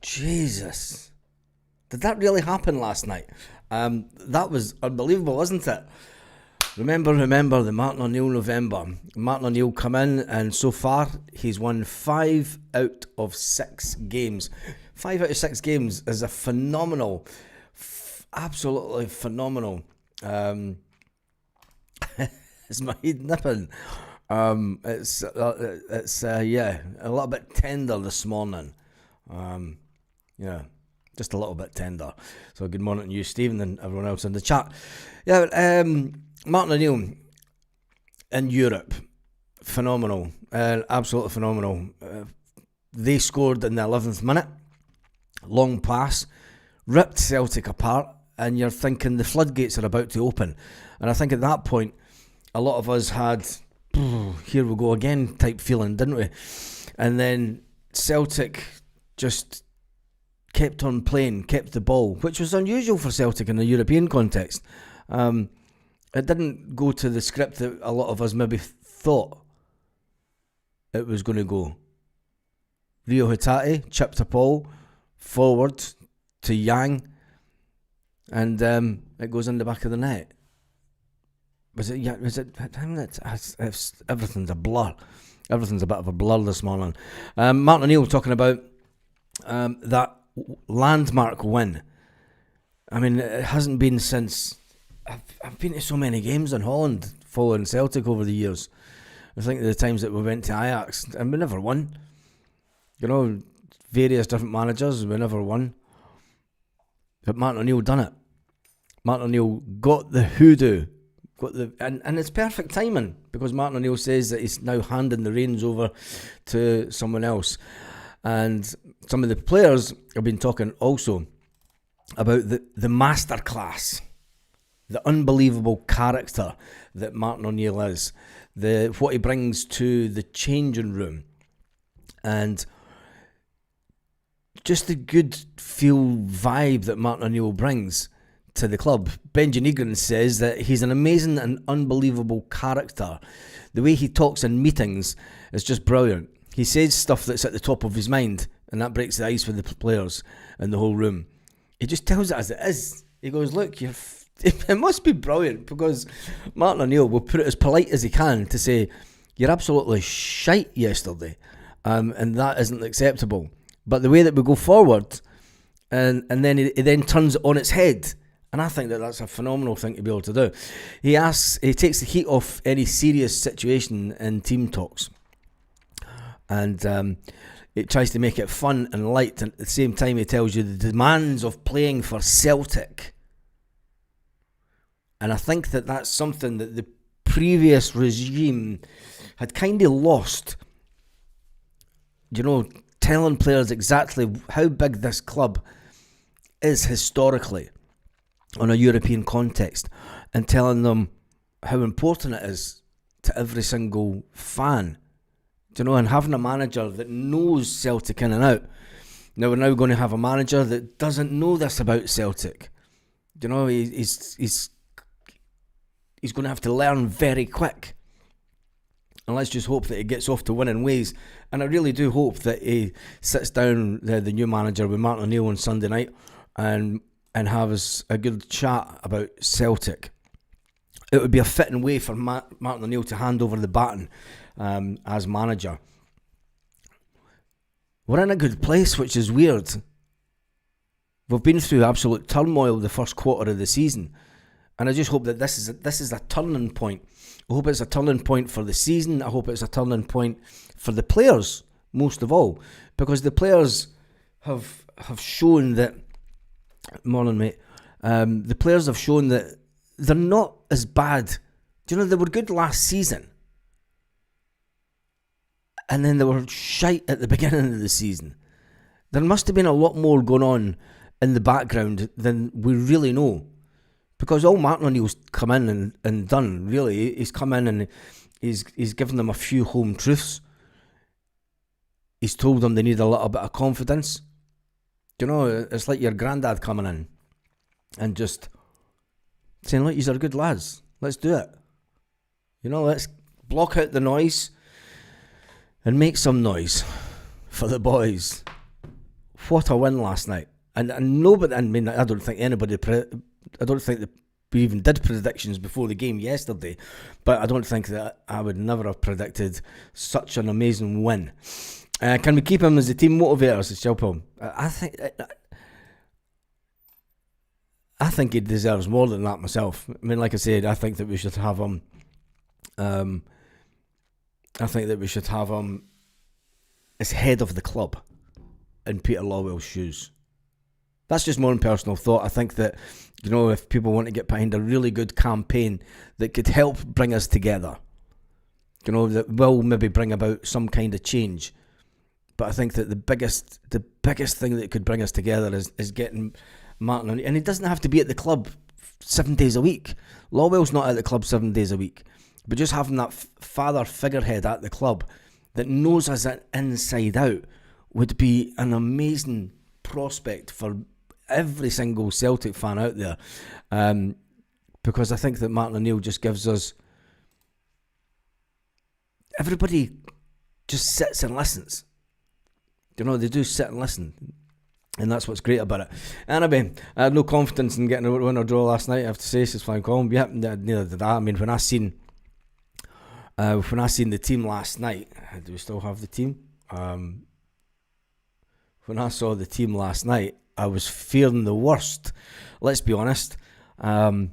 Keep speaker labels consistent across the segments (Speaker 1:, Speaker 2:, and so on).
Speaker 1: Jesus. Did that really happen last night? That was unbelievable, wasn't it? Remember the Martin O'Neill November. Martin O'Neill come in, and so far he's won 5 out of 6 games. 5 out of 6 games is a phenomenal, absolutely phenomenal. Is my head nipping? It's a little bit tender this morning. Just a little bit tender. So good morning to you, Stephen, and everyone else in the chat. Martin O'Neill in Europe, phenomenal, absolutely phenomenal. They scored in the 11th minute, long pass, ripped Celtic apart, and you're thinking the floodgates are about to open. And I think at that point, a lot of us had, here we go again type feeling, didn't we? And then Celtic just kept on playing, kept the ball, which was unusual for Celtic in a European context. It didn't go to the script that a lot of us maybe thought it was going to go. Rio Hatate chipped a ball forward to Yang, and it goes in the back of the net. Was it him? Everything's a blur. Everything's a bit of a blur this morning. Martin O'Neill talking about that landmark win. I mean, it hasn't been since... I've been to so many games in Holland following Celtic over the years. I think the times that we went to Ajax, and we never won. You know, various different managers, we never won. But Martin O'Neill done it. Martin O'Neill got the hoodoo. And it's perfect timing, because Martin O'Neill says that he's now handing the reins over to someone else. And some of the players have been talking also about the masterclass, the unbelievable character that Martin O'Neill is, what he brings to the changing room, and just the good feel vibe that Martin O'Neill brings to the club. Benji Negron says that he's an amazing and unbelievable character. The way he talks in meetings is just brilliant. He says stuff that's at the top of his mind, and that breaks the ice with the players and the whole room. He just tells it as it is. He goes, look, it must be brilliant, because Martin O'Neill will put it as polite as he can to say, you're absolutely shite yesterday, and that isn't acceptable. But the way that we go forward, and then he then turns it on its head, and I think that that's a phenomenal thing to be able to do. He takes the heat off any serious situation in team talks, and it tries to make it fun and light, and at the same time he tells you the demands of playing for Celtic. And I think that that's something that the previous regime had kind of lost. You know, telling players exactly how big this club is historically on a European context, and telling them how important it is to every single fan. You know, and having a manager that knows Celtic in and out. Now we're now going to have a manager that doesn't know this about Celtic. You know, he's going to have to learn very quick. And let's just hope that he gets off to winning ways. And I really do hope that he sits down, the new manager, with Martin O'Neill on Sunday night and has a good chat about Celtic. It would be a fitting way for Martin O'Neill to hand over the baton as manager. We're in a good place, which is weird. We've been through absolute turmoil the first quarter of the season. And I just hope that this is a turning point. I hope it's a turning point for the season. I hope it's a turning point for the players, most of all. Because the players have shown that... Morning, mate. The players have shown that they're not as bad. Do you know, they were good last season. And then they were shite at the beginning of the season. There must have been a lot more going on in the background than we really know. Because all Martin O'Neill's come in and done, really, he's come in and he's given them a few home truths. He's told them they need a little bit of confidence. You know, it's like your granddad coming in and just saying, look, these are good lads. Let's do it. You know, let's block out the noise and make some noise for the boys. what a win last night. And nobody, I mean, I don't think that we even did predictions before the game yesterday, but I don't think that I would never have predicted such an amazing win. Can we keep him as the team motivator, says Chilpom? I think he deserves more than that myself. I mean, like I said, I think that we should have him. As head of the club in Peter Lawwell's shoes. That's just my own personal thought. I think that, if people want to get behind a really good campaign that could help bring us together, that will maybe bring about some kind of change. But I think that the biggest thing that could bring us together is getting Martin on, and he doesn't have to be at the club 7 days a week. Lawwell's not at the club 7 days a week, but just having that father figurehead at the club that knows us inside out would be an amazing prospect for every single Celtic fan out there, because I think that Martin O'Neill just gives us, everybody just sits and listens. They do sit and listen, and that's what's great about it. Anyway, I had no confidence in getting a win or draw last night, I have to say, says Flying Column. Yeah, neither did I. I mean, when I seen the team last night, do we still have the team? When I saw the team last night, I was fearing the worst. Let's be honest. You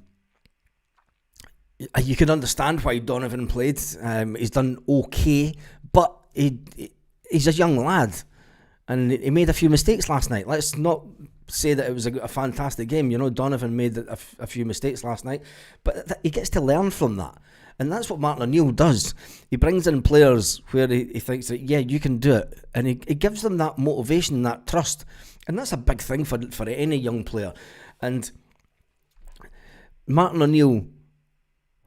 Speaker 1: can understand why Donovan played. He's done okay, but he's a young lad, and he made a few mistakes last night. Let's not say that it was a fantastic game. Donovan made a few mistakes last night, but he gets to learn from that. And that's what Martin O'Neill does. He brings in players where he thinks that, yeah, you can do it. And he gives them that motivation, that trust. And that's a big thing for any young player. And Martin O'Neill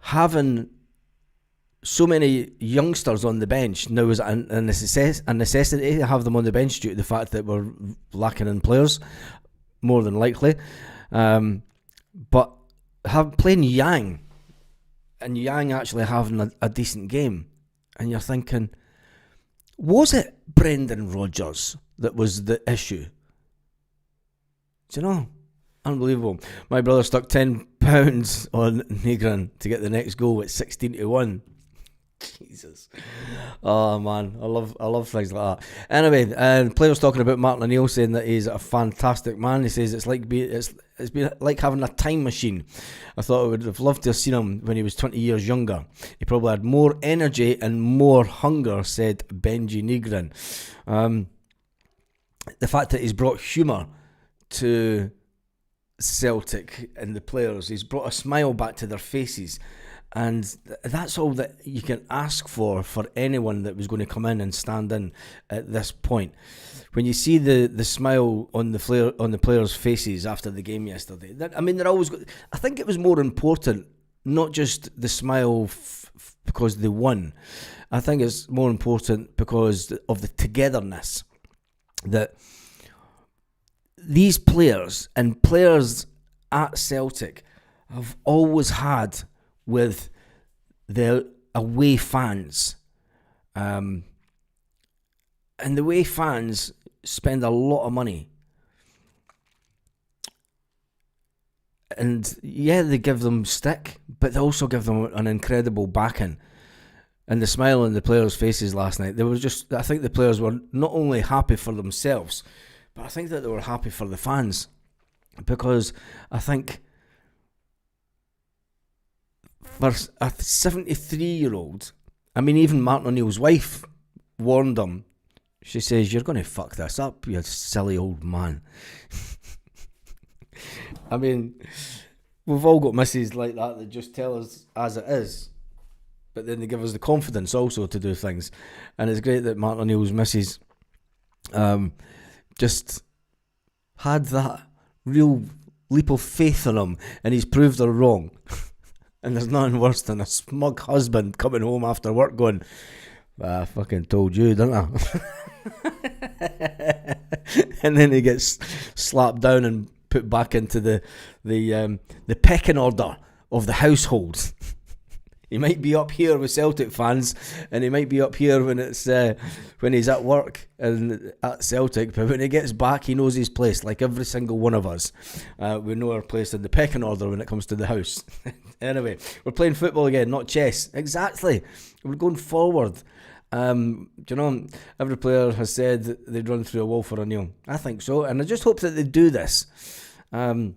Speaker 1: having so many youngsters on the bench now is a necessity to have them on the bench due to the fact that we're lacking in players, more than likely. But playing Yang, and Yang actually having a decent game, and you're thinking, was it Brendan Rodgers that was the issue? Do you know? Unbelievable. My brother stuck £10 on Negrin to get the next goal at 16-1. Jesus. Oh man, I love things like that. Anyway, players talking about Martin O'Neill saying that he's a fantastic man. He says it's been like having a time machine. I thought I would have loved to have seen him when he was 20 years younger. He probably had more energy and more hunger, said Benji Negrin. The fact that he's brought humour to Celtic and the players, he's brought a smile back to their faces. And that's all that you can ask for anyone that was going to come in and stand in at this point. When you see the smile on the players' faces after the game yesterday, they're always. I think it was more important, not just the smile because they won. I think it's more important because of the togetherness that these players and players at Celtic have always had with their away fans. And the away fans spend a lot of money. And yeah, they give them stick, but they also give them an incredible backing. And the smile on the players' faces last night, I think the players were not only happy for themselves, but I think that they were happy for the fans. Because I think for a 73-year-old, I mean, even Martin O'Neill's wife warned him. She says, "You're going to fuck this up, you silly old man." I mean, we've all got misses like that just tell us as it is, but then they give us the confidence also to do things. And it's great that Martin O'Neill's missus just had that real leap of faith in him, and he's proved her wrong. And there's nothing worse than a smug husband coming home after work going, "I fucking told you, didn't I?" And then he gets slapped down and put back into the pecking order of the household. He might be up here with Celtic fans, and he might be up here when it's when he's at work and at Celtic. But when he gets back, he knows his place. Like every single one of us, we know our place in the pecking order when it comes to the house. Anyway, we're playing football again, not chess. Exactly, we're going forward. Every player has said they'd run through a wall for a Neil. I think so, and I just hope that they do this. I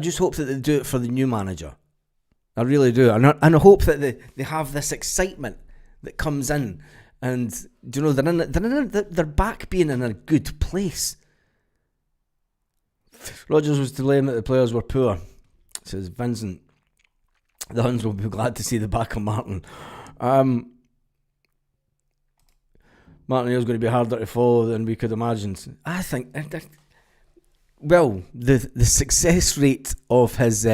Speaker 1: just hope that they do it for the new manager. I really do, and I hope that they have this excitement that comes in, and they're back being in a good place. Rodgers was delaying that the players were poor, says Vincent. The Huns will be glad to see the back of Martin. Martin O'Neill's going to be harder to follow than we could imagine. I think, well, the success rate of his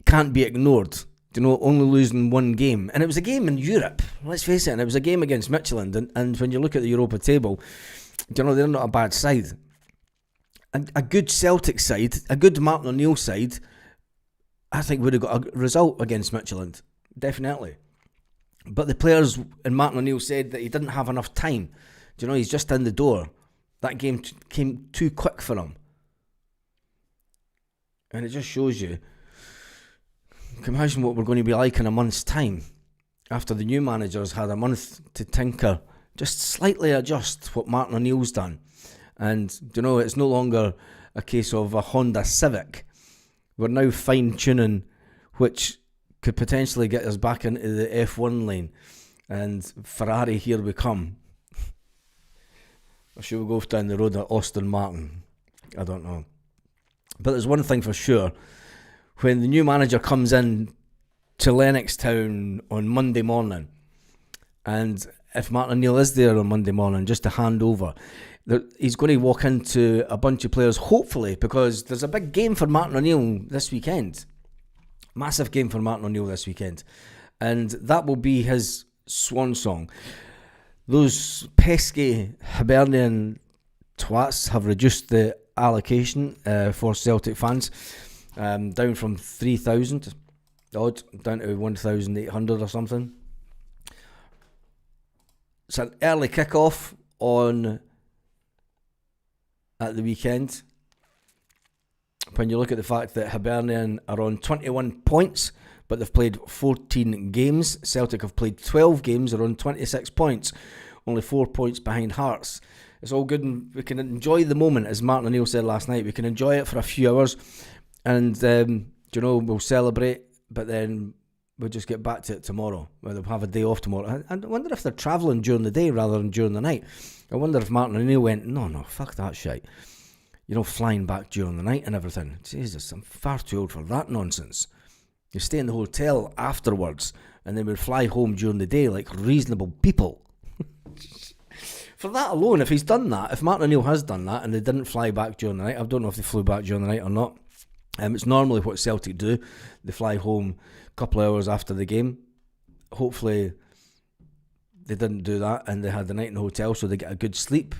Speaker 1: can't be ignored. Only losing one game. And it was a game in Europe, let's face it, and it was a game against Midtjylland. And when you look at the Europa table, they're not a bad side. A good Celtic side, a good Martin O'Neill side, I think would have got a result against Midtjylland. Definitely. But the players, and Martin O'Neill said that he didn't have enough time. He's just in the door. That game came too quick for him. And it just shows you, can imagine what we're going to be like in a month's time after the new manager's had a month to tinker, just slightly adjust what Martin O'Neill's done. And, it's no longer a case of a Honda Civic. We're now fine-tuning, which could potentially get us back into the F1 lane. And Ferrari, here we come. Or should we go down the road of Aston Martin? I don't know. But there's one thing for sure. When the new manager comes in to Lennoxtown on Monday morning, and if Martin O'Neill is there on Monday morning just to hand over, he's going to walk into a bunch of players, hopefully, because there's a big game for Martin O'Neill this weekend. Massive game for Martin O'Neill this weekend. And that will be his swan song. Those pesky Hibernian twats have reduced the allocation for Celtic fans. Down from 3,000 odd down to 1,800 or something. It's an early kick-off at the weekend. When you look at the fact that Hibernian are on 21 points, but they've played 14 games. Celtic have played 12 games, are on 26 points, only 4 points behind Hearts. It's all good, and we can enjoy the moment, as Martin O'Neill said last night. We can enjoy it for a few hours. And, we'll celebrate, but then we'll just get back to it tomorrow. They'll have a day off tomorrow. I wonder if they're travelling during the day rather than during the night. I wonder if Martin O'Neill went, no, fuck that shit. Flying back during the night and everything. Jesus, I'm far too old for that nonsense. You stay in the hotel afterwards, and then we'll fly home during the day like reasonable people. For that alone, if he's done that, if Martin O'Neill has done that, and they didn't fly back during the night, I don't know if they flew back during the night or not. It's normally what Celtic do. They fly home a couple of hours after the game. Hopefully they didn't do that and they had the night in the hotel so they get a good sleep.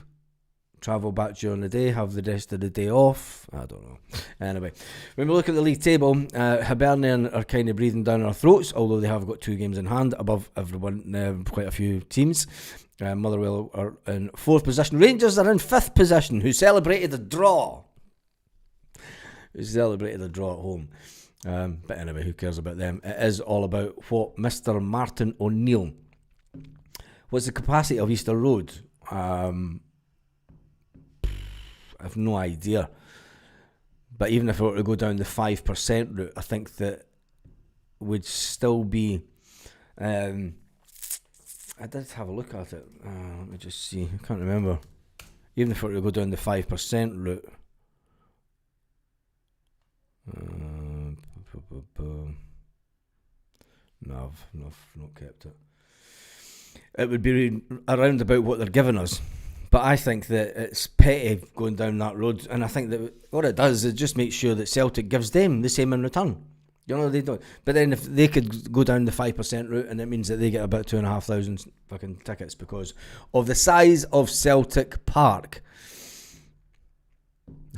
Speaker 1: Travel back during the day, have the rest of the day off. I don't know. Anyway, when we look at the league table, Hibernian are kind of breathing down our throats, although they have got 2 games in hand above everyone, quite a few teams. Motherwell are in 4th position. Rangers are in 5th position, who celebrated a draw. Celebrated a draw at home. But anyway, who cares about them? It is all about what Mr. Martin O'Neill. What's the capacity of Easter Road? I have no idea. But even if we were to go down the 5% route, I think that would still be... I did have a look at it. Let me just see. I can't remember. Even if we were to go down the 5% route... No, I've not kept it. It would be around about what they're giving us, but I think that it's petty going down that road, and I think that what it does is just make sure that Celtic gives them the same in return. They don't. But then if they could go down the 5% route, and it means that they get about 2,500 fucking tickets because of the size of Celtic Park.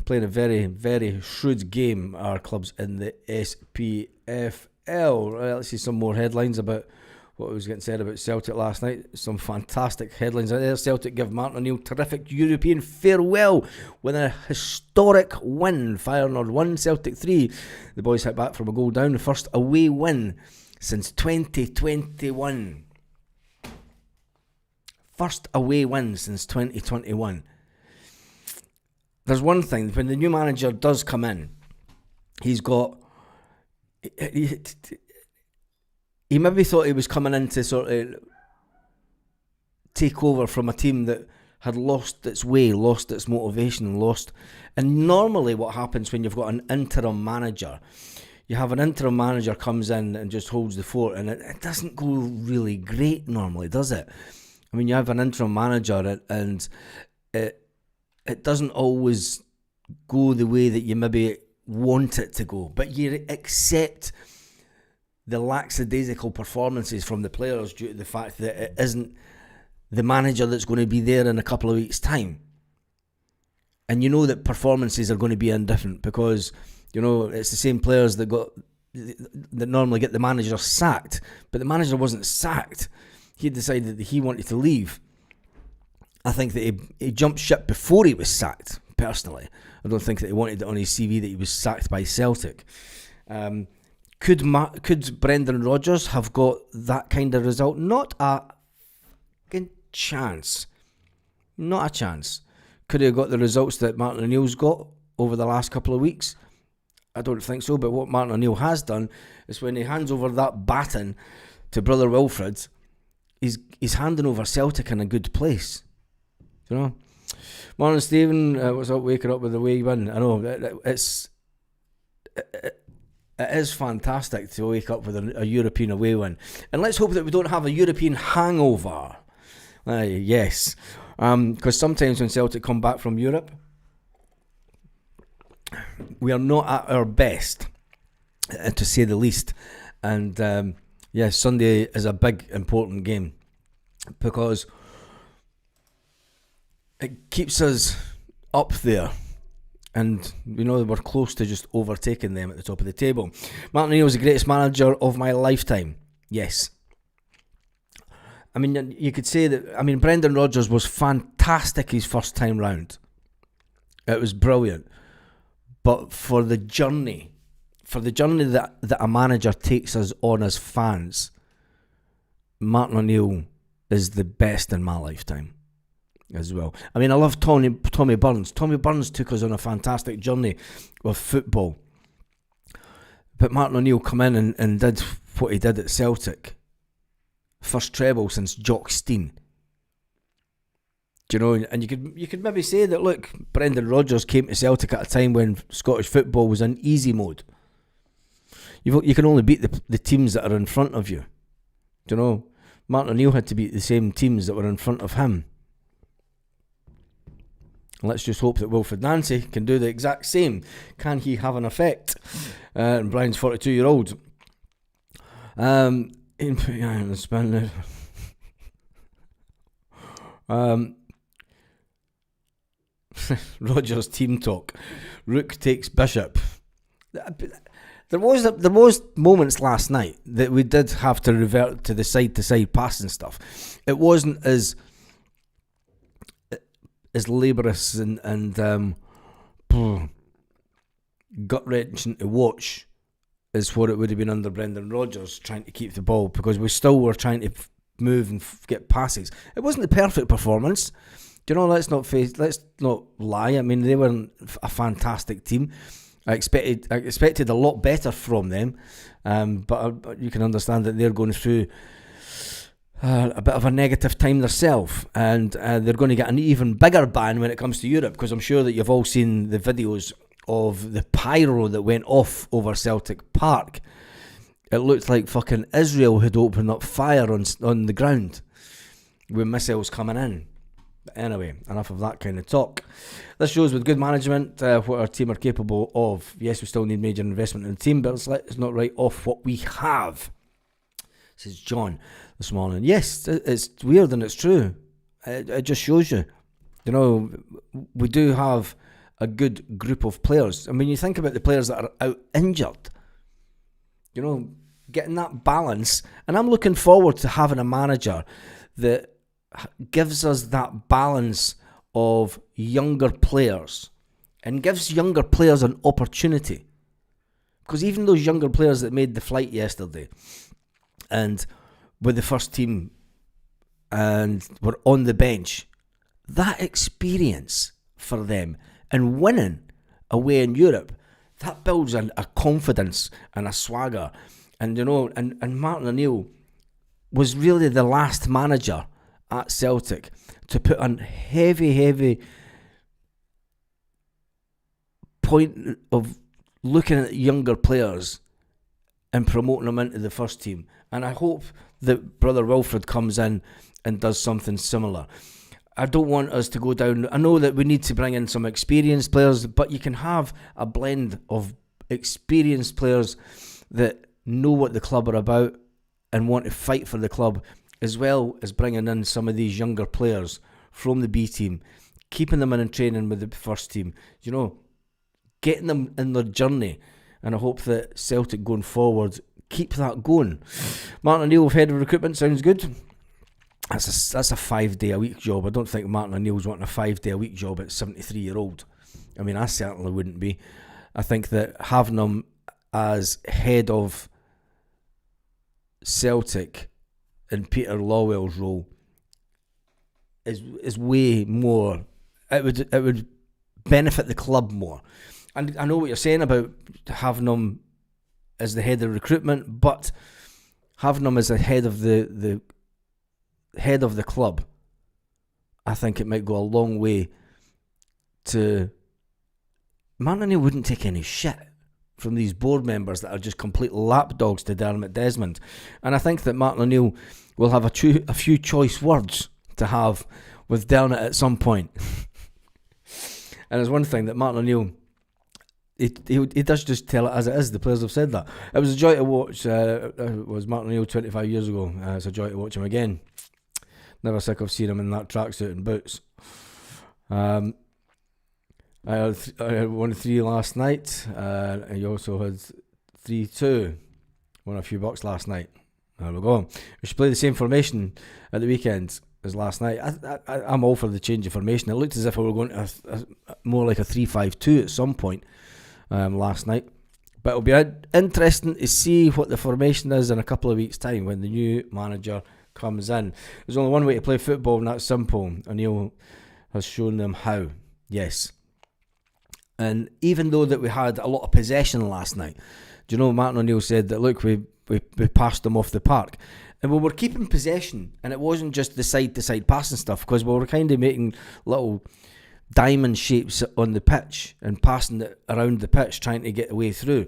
Speaker 1: Playing a very, very shrewd game, our clubs in the SPFL. Right, let's see some more headlines about what was getting said about Celtic last night. Some fantastic headlines out there. Celtic give Martin O'Neill terrific European farewell with a historic win. Feyenoord 1, Celtic 3. The boys hit back from a goal down. The first away win since 2021. First away win since 2021. There's one thing, when the new manager does come in, he's got... He maybe thought he was coming in to sort of take over from a team that had lost its way, lost its motivation, And normally what happens when you've got an interim manager, you have an interim manager comes in and just holds the fort, and it doesn't go really great normally, does it? I mean, you have an interim manager and it doesn't always go the way that you maybe want it to go, but you accept the lackadaisical performances from the players due to the fact that it isn't the manager that's going to be there in a couple of weeks' time. And you know that performances are going to be indifferent because, you know, it's the same players that normally get the manager sacked, but the manager wasn't sacked. He decided that he wanted to leave. I think that he jumped ship before he was sacked, personally. I don't think that he wanted it on his CV that he was sacked by Celtic. Could Brendan Rodgers have got that kind of result? Not a fucking chance. Not a chance. Could he have got the results that Martin O'Neill's got over the last couple of weeks? I don't think so, but what Martin O'Neill has done is when he hands over that baton to brother Wilfred, he's handing over Celtic in a good place. You know? Morning, Stephen. What's up? Waking up with the way win. I know it is fantastic to wake up with a European away win. And let's hope that we don't have a European hangover. Yes. Because sometimes when Celtic come back from Europe, we are not at our best, to say the least. And Sunday is a big, important game because it keeps us up there. And we know that we're close to just overtaking them at the top of the table. Martin O'Neill was the greatest manager of my lifetime. Yes. I mean, you could say that... I mean, Brendan Rodgers was fantastic his first time round. It was brilliant. But for the journey that a manager takes us on as fans, Martin O'Neill is the best in my lifetime as well. I mean, I love Tommy Burns. Tommy Burns took us on a fantastic journey with football. But Martin O'Neill come in and did what he did at Celtic. First treble since Jock Stein. Do you know? And you could maybe say that, look, Brendan Rodgers came to Celtic at a time when Scottish football was in easy mode. You can only beat the teams that are in front of you. Do you know? Martin O'Neill had to beat the same teams that were in front of him. Let's just hope that Wilfred Nancy can do the exact same. Can he have an effect? And Brian's 42-year-old. Rogers team talk. Rook takes Bishop. There was moments last night that we did have to revert to the side-to-side passing stuff. It wasn't as laborious and gut-wrenching to watch as what it would have been under Brendan Rodgers trying to keep the ball, because we still were trying to move and get passes. It wasn't the perfect performance. Do you know, let's not lie. I mean, they weren't a fantastic team. I expected a lot better from them, but you can understand that they're going through a bit of a negative time themselves, and they're going to get an even bigger ban when it comes to Europe, because I'm sure that you've all seen the videos of the pyro that went off over Celtic Park. It looked like fucking Israel had opened up fire on the ground with missiles coming in. But anyway, enough of that kind of talk. This shows with good management what our team are capable of. Yes, we still need major investment in the team, but let's not write off what we have. This is John this morning. Yes, it's weird and it's true. It just shows you. You know, we do have a good group of players. And when you think about the players that are out injured, getting that balance. And I'm looking forward to having a manager that gives us that balance of younger players and gives younger players an opportunity. Because even those younger players that made the flight yesterday and with the first team and were on the bench, that experience for them and winning away in Europe, that builds a confidence and a swagger. And and Martin O'Neill was really the last manager at Celtic to put on heavy point of looking at younger players and promoting them into the first team. And I hope that Brother Wilfred comes in and does something similar. I don't want us to go down. I know that we need to bring in some experienced players, but you can have a blend of experienced players that know what the club are about and want to fight for the club, as well as bringing in some of these younger players from the B team, keeping them in training with the first team, getting them in their journey. And I hope that Celtic going forward keep that going. Martin O'Neill, head of recruitment, sounds good. That's a 5-day-a-week job. I don't think Martin O'Neill's wanting a 5-day-a-week job at 73-year-old. I mean, I certainly wouldn't be. I think that having him as head of Celtic in Peter Lawwell's role is way more. It would benefit the club more. And I know what you're saying about having him as the head of recruitment, but having him as the head of the head of the club, I think it might go a long way to. Martin O'Neill wouldn't take any shit from these board members that are just complete lapdogs to Dermot Desmond. And I think that Martin O'Neill will have a few choice words to have with Dermot at some point. And there's one thing that Martin O'Neill, he does just tell it as it is. The players have said that. It was a joy to watch. Was Martin O'Neill 25 years ago. It's a joy to watch him again. Never sick of seeing him in that tracksuit and boots. I had 1-3 last night. And you also had 3-2. Won a few bucks last night. There we go. We should play the same formation at the weekend as last night. I'm all for the change of formation. It looked as if we were going to more like a 3-5-2 at some point last night. But it'll be interesting to see what the formation is in a couple of weeks' time when the new manager comes in. There's only one way to play football, and that's simple. O'Neill has shown them how. Yes. And even though that we had a lot of possession last night, Martin O'Neill said that, look, we passed them off the park. And we were keeping possession, and it wasn't just the side-to-side passing stuff, because we were kind of making little diamond shapes on the pitch and passing it around the pitch, trying to get the way through.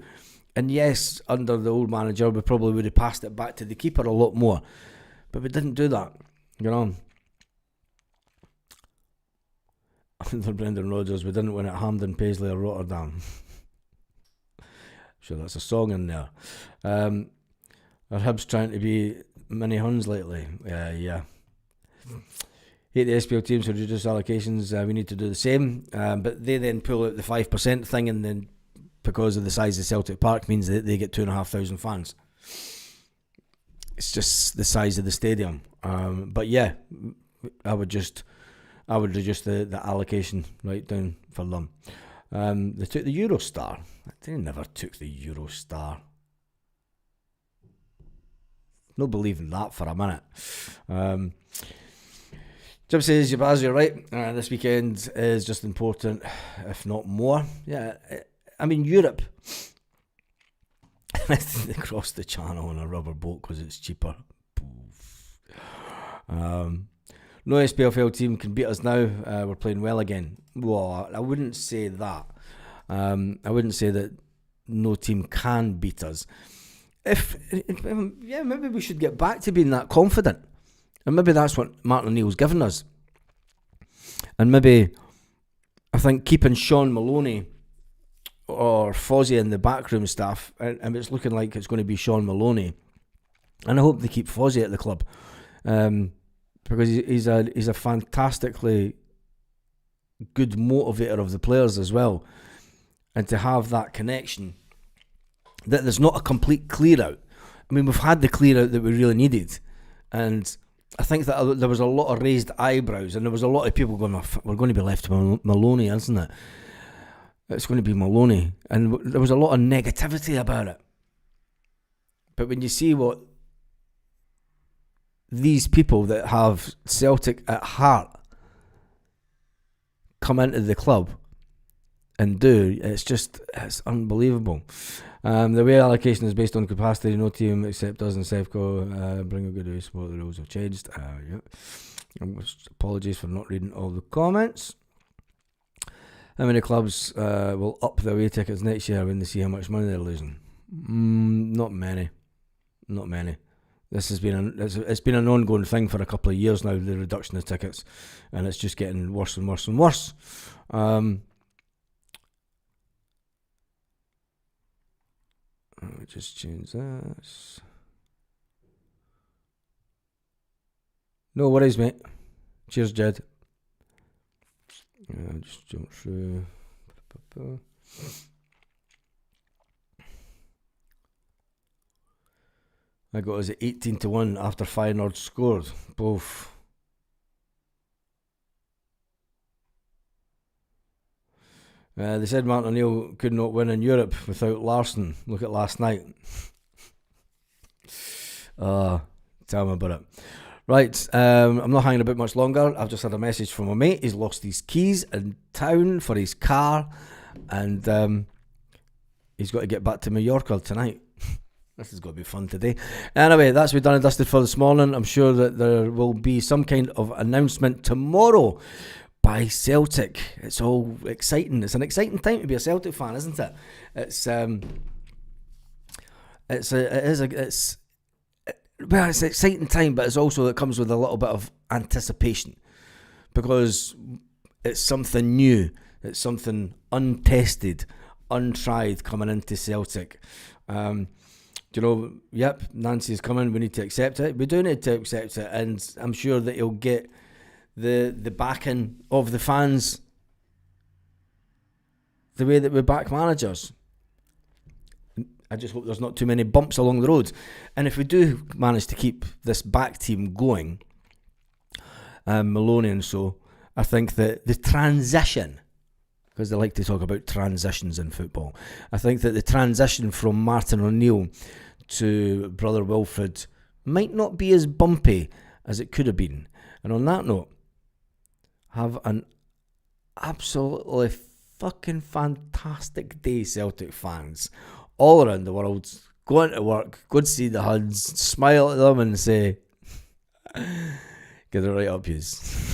Speaker 1: And yes, under the old manager, we probably would have passed it back to the keeper a lot more. But we didn't do that, Under Brendan Rodgers, we didn't win at Hampden, Paisley or Rotterdam. Sure, that's a song in there. Are Hibs trying to be mini Huns lately? Yeah. Hate the SPL teams who reduce allocations. We need to do the same. But they then pull out the 5% thing, and then because of the size of Celtic Park means that they get 2,500 fans. It's just the size of the stadium. But yeah, I would reduce the allocation right down for them. They took the Eurostar. They never took the Eurostar. No believing that for a minute. Jim says, Yabaz, you're right. This weekend is just important, if not more. Yeah, I mean, Europe. They cross the channel on a rubber boat because it's cheaper. No SPFL team can beat us now. We're playing well again. Well, I wouldn't say that. I wouldn't say that no team can beat us. Maybe we should get back to being that confident. And maybe that's what Martin O'Neill's given us. And maybe, I think, keeping Sean Maloney or Fozzie in the backroom staff, and it's looking like it's going to be Sean Maloney. And I hope they keep Fozzie at the club. Because he's a fantastically good motivator of the players as well. And to have that connection that there's not a complete clear out. I mean, we've had the clear out that we really needed, and I think that there was a lot of raised eyebrows, and there was a lot of people going, we're going to be left to Maloney, isn't it? It's going to be Maloney. And there was a lot of negativity about it. But when you see what these people that have Celtic at heart come into the club and do, it's unbelievable. The way allocation is based on capacity, no team except us and Sevco bring a good way support. The rules have changed. Apologies for not reading all the comments. How many clubs will up their away tickets next year when they see how much money they're losing? Not many. This has been it's been an ongoing thing for a couple of years now, the reduction of tickets, and it's just getting worse and worse and worse. Let me just change this. No worries, mate. Cheers, Jed. Just jump through. I got us at 18-1 after Feyenoord scored. Both. They said Martin O'Neill could not win in Europe without Larsson. Look at last night. Tell me about it. Right, I'm not hanging about much longer. I've just had a message from a mate. He's lost his keys in town for his car, and he's got to get back to Mallorca tonight. This is going to be fun today. Anyway, that's been done and dusted for this morning. I'm sure that there will be some kind of announcement tomorrow by Celtic. It's all exciting. It's an exciting time to be a Celtic fan, isn't it? It's an exciting time, but it comes with a little bit of anticipation because it's something new. It's something untested, untried coming into Celtic. Yep, Nancy's coming. We need to accept it. We do need to accept it, and I'm sure that he'll get the backing of the fans the way that we back managers. I just hope there's not too many bumps along the road. And if we do manage to keep this back team going, Maloney and so, I think that the transition, because they like to talk about transitions in football, I think that the transition from Martin O'Neill to Brother Wilfred might not be as bumpy as it could have been. And on that note, have an absolutely fucking fantastic day, Celtic fans, all around the world. Go into work, go to see the Huns, smile at them and say, get it right up, yous.